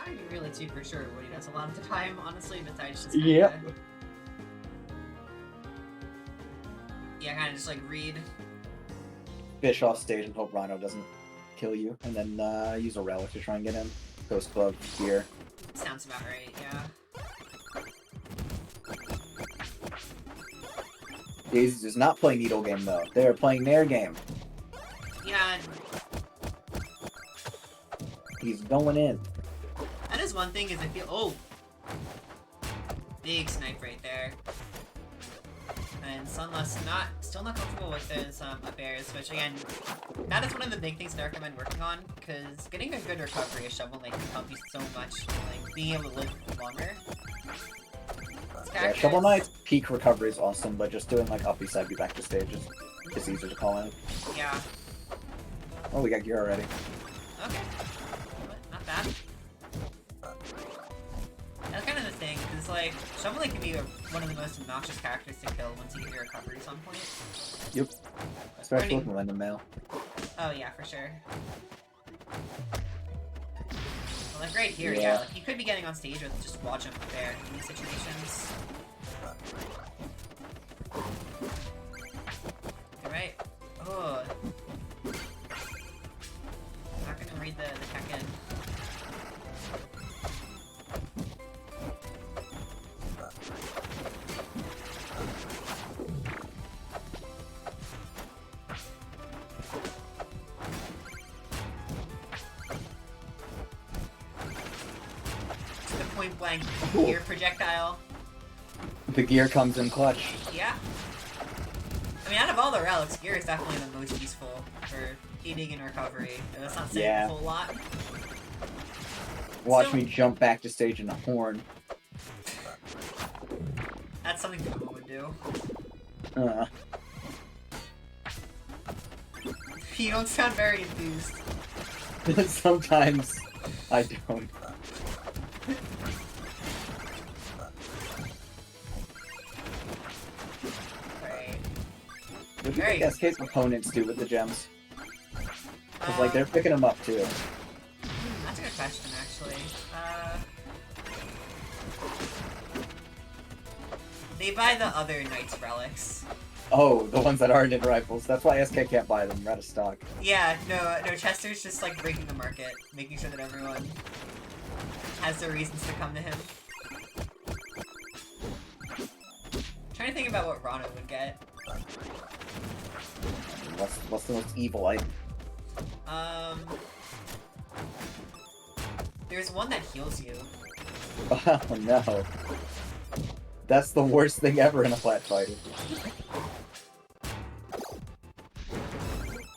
not even really super sure what he does a lot of the time, honestly, besides just Yep. Yeah, kind of just like read. Fish off stage and hope Ranno doesn't kill you, and then use a relic to try and get in. Ghost Club here. Sounds about right, yeah. Daisies is not playing Needle Game though. They are playing their game. Yeah. He's going in. That is one thing is I feel big snipe right there. And sunlust still not comfortable with those up airs, which again, that is one of the big things that I recommend working on, because getting a good recovery of Shovel Knight can help you so much, like being able to live longer. Yeah, Shovel Knight's peak recovery is awesome, but just doing like up side be back to stage is easier to call in. Yeah. Oh, we got gear already. Okay. Not bad. That's kind of the thing, because like, Shovel Knight can be one of the most obnoxious characters to kill once you get your recoveries on point. Yep. Especially with Millennium Mail. Oh yeah, for sure. Well, like right here, yeah, like, you could be getting on stage with just watch him there in these situations. Alright. Oh. Not gonna read the tech in. Point blank gear projectile. The gear comes in clutch. Yeah. I mean, out of all the relics, gear is definitely the most useful for aiding in recovery. That's not saying a whole lot. Watch me jump back to stage in a horn. That's something people would do. You don't sound very enthused. Sometimes I don't. What do you think SK's opponents do with the gems? Because, like, they're picking them up, too. That's a good question, actually. They buy the other Knight's relics. Oh, the ones that aren't in rifles. That's why SK can't buy them. They're out of stock. Yeah, no, Chester's just, like, breaking the market, making sure that everyone has their reasons to come to him. I'm trying to think about what Ranno would get. What's the most evil item? There's one that heals you. Oh no. That's the worst thing ever in a flat fighter.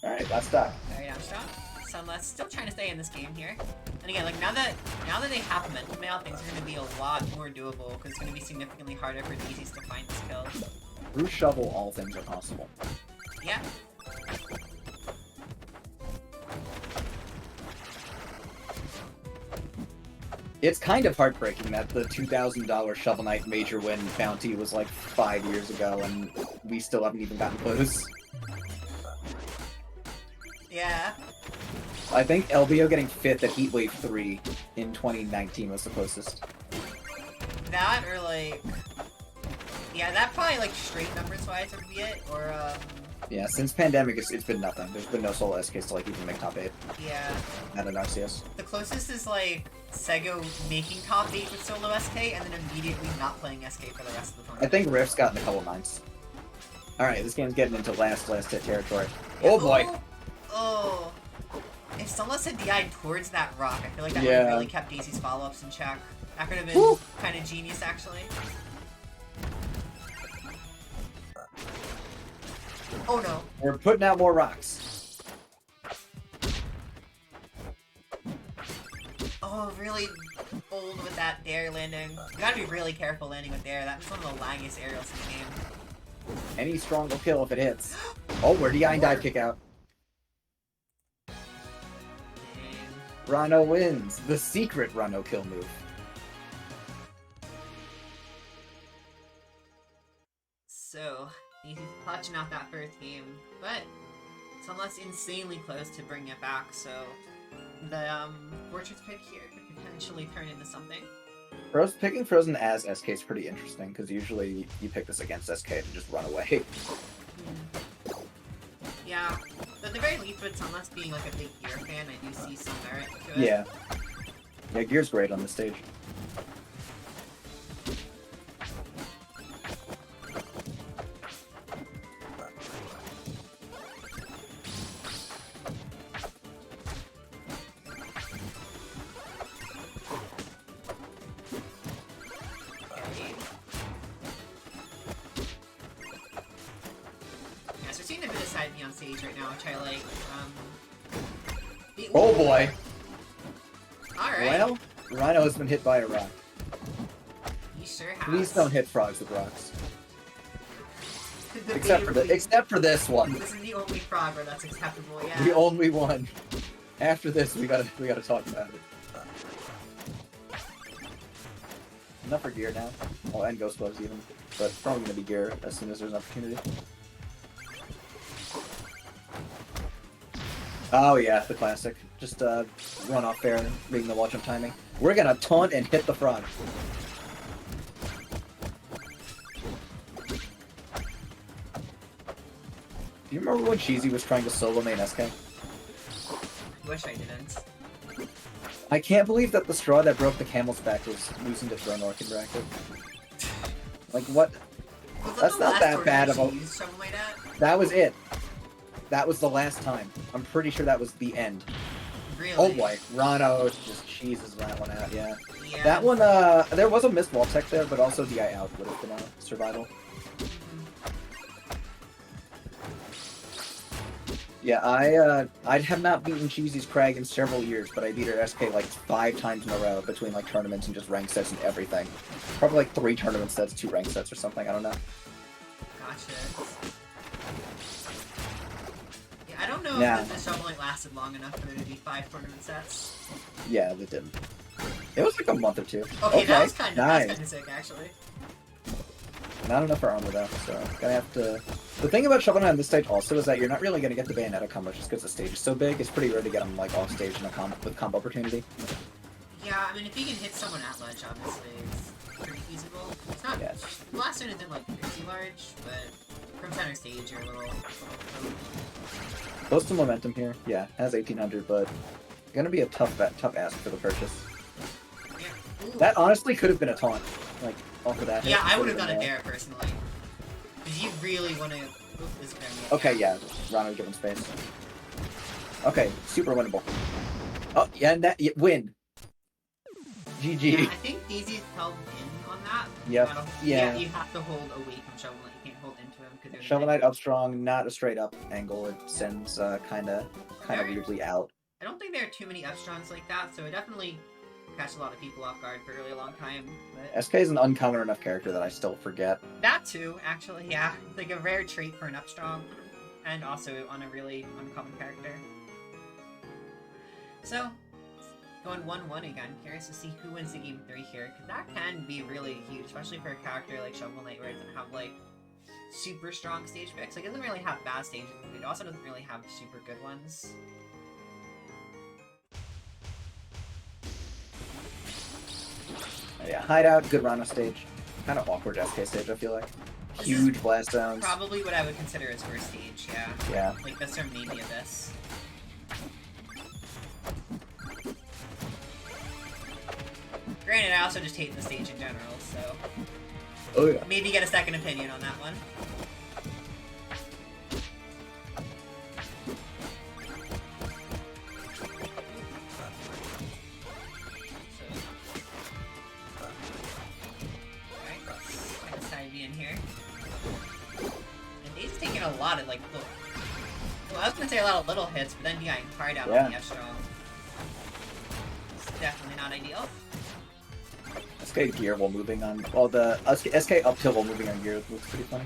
Alright, last stock. Alright, I'm stock. Sunlust still trying to stay in this game here. And again, like now that they have Momentum Mail, things are gonna be a lot more doable, because it's gonna be significantly harder for Daisies to find this kill. Through Shovel, all things are possible. Yeah. It's kind of heartbreaking that the $2,000 Shovel Knight Major Win bounty was like 5 years ago, and we still haven't even gotten close. Yeah. I think LBO getting 5th at Heatwave 3 in 2019 was the closest. That, or like... Yeah, that probably like straight numbers-wise would be it, or Yeah, since Pandemic, it's been nothing. There's been no solo SKs to like even make top 8. Yeah. Not an RCS. The closest is like Sego making top 8 with solo SK, and then immediately not playing SK for the rest of the tournament. I think Rift's gotten a couple 9s. Alright, this game's getting into last hit territory. Oh boy! Oh! If Sunlust had DI'd towards that rock, I feel like that would have really kept Daisy's follow-ups in check. That could have been kind of genius, actually. Oh no. We're putting out more rocks. Oh, really old with that dare landing. You gotta be really careful landing with dare. That's one of the laggiest aerials in the game. Any strong will kill if it hits. Oh, where DI and dive kick out. Ranno wins. The secret Ranno kill move. So, he's clutching out that first game, but Sunlust insanely close to bringing it back, so the Fortress pick here could potentially turn into something. Picking Frozen as SK is pretty interesting, because usually you pick this against SK to just run away. Yeah, but at the very least, with Sunlust being like a big Gear fan, I do see some merit to it. Yeah. Yeah, Gear's great on this stage. On stage right now, which I like. Oh boy! Alright. Well, Ranno has been hit by a rock. He sure has. Please don't hit frogs with rocks. Except for this one. This is the only frog where that's acceptable, yeah. The only one. After this, we gotta talk about it. Enough for Gear now. Oh, and Ghost Bugs even. But probably gonna be Gear as soon as there's an opportunity. Oh yeah, the classic. Just run off fair, reading the wall jump timing. We're gonna taunt and hit the frog. Do you remember when Cheesy was trying to solo main SK? I wish I didn't. I can't believe that the straw that broke the camel's back was losing to Throne Orchid Bracket. Like what? That's not that bad of a... That was it. That was the last time. I'm pretty sure that was the end. Really? Oh boy, Ranno just cheeses that one out, yeah. Yeah. That one, there was a missed wall tech there, but also DI out would have been a survival. Yeah, I have not beaten Cheesy's Crag in several years, but I beat her SK like 5 times in a row between like tournaments and just rank sets and everything. Probably like 3 tournament sets, 2 rank sets or something, I don't know. Gotcha. I don't know if the Shovel Knight lasted long enough for there to be 5 tournament sets. Yeah, they didn't. It was like a month or 2. Okay, that was kind of sick, actually. Not enough for armor though, so gonna have to... The thing about Shovel Knight on this stage also is that you're not really gonna get the Bayonetta combo just because the stage is so big. It's pretty rare to get them like off stage in with combo opportunity. Yeah, I mean, if you can hit someone at ledge, obviously, it's pretty feasible. It's not... Yeah. The last one isn't like crazy large, but from center stage you're a little close to momentum here. Yeah, has 1800, but gonna be a tough ask for the purchase. Yeah. That honestly could have been a taunt, like off of that. Yeah, I would have done it there personally. Because you really want to. Okay, yeah, Ranno give him space. Okay, super winnable. Oh yeah, and that win. GG. Yeah, I think Daisies held in on that. Yep. Yeah. You have to hold away from Shovel Knight. You can't hold into him because Shovel Knight up strong, not a straight up angle. It sends kind of weirdly out. I don't think there are too many up strongs like that, so it definitely catch a lot of people off guard for a really long time. But... SK is an uncommon enough character that I still forget. That too, actually, yeah. It's like a rare trait for an up strong, and also on a really uncommon character. So, going 1-1 again. Curious to see who wins the game 3 here, because that can be really huge, especially for a character like Shovel Knight, where it doesn't have like super strong stage picks. Like, it doesn't really have bad stages, but it also doesn't really have super good ones. Yeah, hideout, good Ranno stage. Kind of awkward SK stage, I feel like. Huge blast zones. Probably what I would consider his worst stage, yeah. Yeah. Like this or maybe Abyss. Granted, I also just hate the stage in general, so... Oh yeah. Maybe get a second opinion on that one. A lot of like little... Well, I was gonna say a lot of little hits, but then getting hard out on the F-Strong. It's definitely not ideal. SK gear while moving on... Well, the SK up tilt while moving on gear looks pretty funny.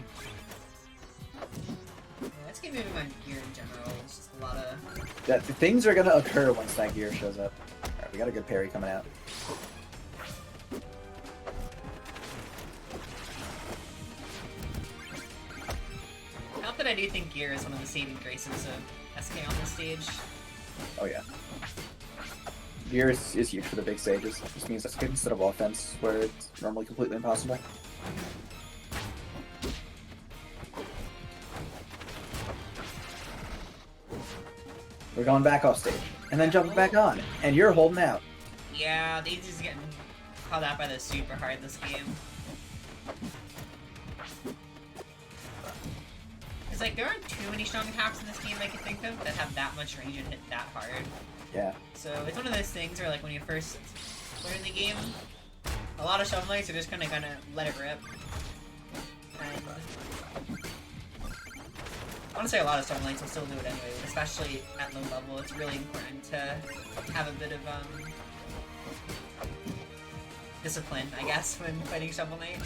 Yeah, SK moving on gear in general is just a lot of... Yeah, things are gonna occur once that gear shows up. Alright, we got a good parry coming out. But I do think gear is one of the saving graces of SK on this stage. Oh yeah. Gear is huge for the big stages. It just means that's good instead of offense, where it's normally completely impossible. We're going back off stage, and then jumping back on, and you're holding out. Yeah, Daisies is getting called out by the super hard this game. It's like, there aren't too many strong attacks in this game I can think of that have that much range and hit that hard. Yeah. So it's one of those things where, like, when you first learn the game, a lot of Shovel Knights are just gonna let it rip. And I want to say a lot of Shovel Knights will still do it anyway, but especially at low level, it's really important to have a bit of discipline, I guess, when fighting Shovel Knight.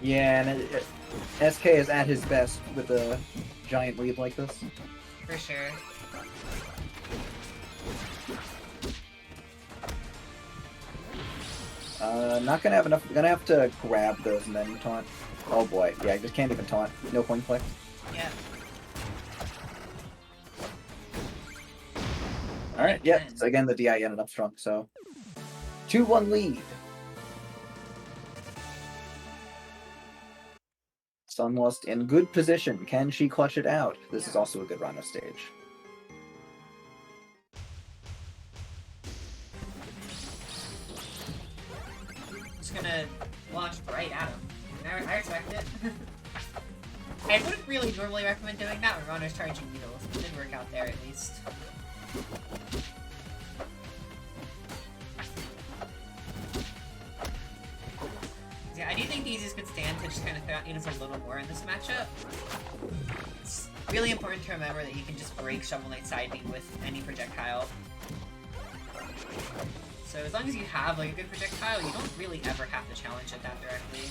Yeah, and SK is at his best with a giant lead like this. For sure. Not gonna have enough. Gonna have to grab those and then taunt. Oh boy, yeah, I just can't even taunt. No point click. Yeah. Alright, yeah, so again, the DI ended up strong, so 2-1 lead. Sunlust in good position. Can she clutch it out? This is also a good Ranno stage. Just gonna launch right at him. I respect it. I wouldn't really normally recommend doing that when Ranno's charging needles. It did work out there at least. Yeah, I do think Daisies could stand to just kind of throw out needles a little more in this matchup. It's really important to remember that you can just break Shovel Knight side B with any projectile. So as long as you have like a good projectile, you don't really ever have to challenge it that directly.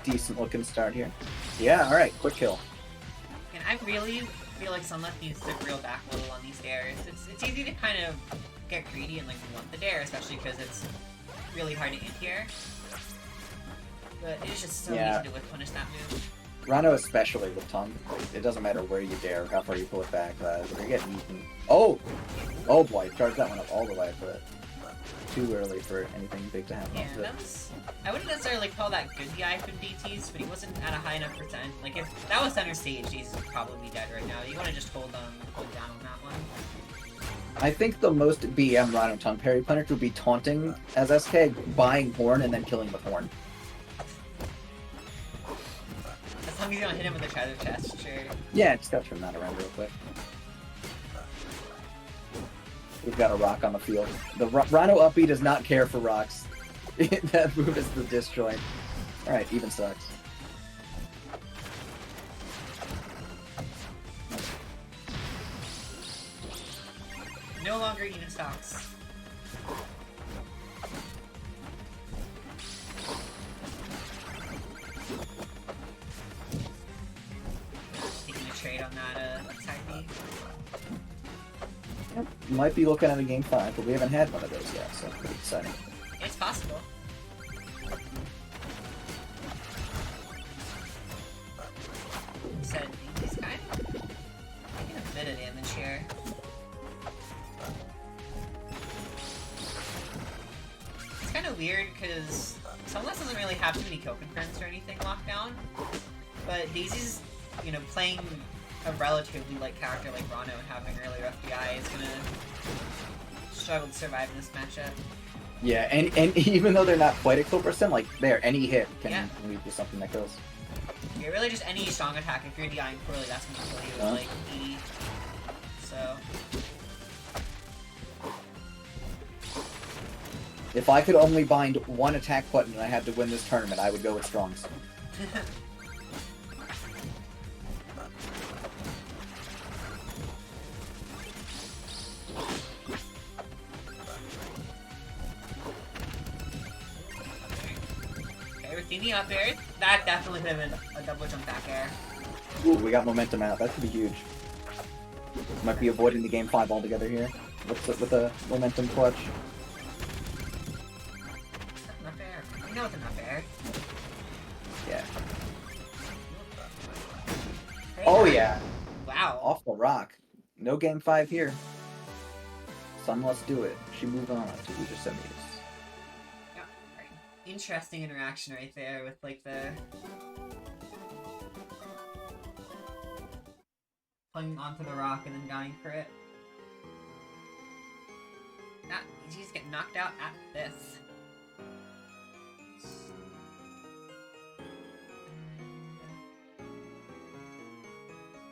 Decent looking start here. Yeah, alright, quick kill. And I really feel like Sunlust needs to reel back a little on these dares. It's easy to kind of get greedy and like want the dare, especially because it's really hard to hit here. But it is just so easy to whip punish that move. Ranno especially with tongue. It doesn't matter where you dare, how far you pull it back. If you're getting eaten. Oh! Oh boy, charged that one up all the way, but too early for anything big to happen. Yeah, that was... I wouldn't necessarily call that good DI from DTs, but he wasn't at a high enough percent. Like, if that was center stage, Jesus would probably be dead right now. You want to just hold down on that one. I think the most BM Ranno tongue parry punish would be taunting as SK, buying horn, and then killing with horn. As long as you don't hit him with a treasure chest, sure. Yeah, just gotta turn that around real quick. We've got a rock on the field. The Ranno up B does not care for rocks. That move is the disjoint. Alright, even sucks. No longer even stocks. Taking a trade on that side B. Yep. Might be looking at a game 5, but we haven't had one of those yet, so pretty exciting. It's possible. Said he's kind of taking a bit of damage here. It's kind of weird because Sunlust doesn't really have too many kill confirms or anything locked down, but Daisy's, you know, playing a relatively light character like Ranno and having really rough DI is gonna struggle to survive in this matchup. Yeah, and even though they're not quite at kill percent, like there, any hit can lead to something that goes. Yeah, really just any strong attack. If you're DIing poorly, that's gonna kill you with like 80. So. If I could only bind one attack button and I had to win this tournament, I would go with Strongs. Up air. That definitely could have been a double jump back air. Ooh, we got momentum out. That could be huge. Might be avoiding the game 5 altogether here. With a momentum clutch. Enough air. You know it's enough air. Oh yeah. Wow. Off the rock. No game 5 here. Sunlust do it. She moved on to loser semis. Yeah, right. Interesting interaction right there with like the playing onto the rock and then dying for it. Ah, you just get knocked out at this.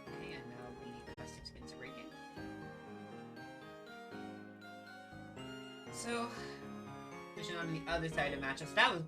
Okay, and now the custom skin's breaking. So, pushing on to the other side of matchups. That was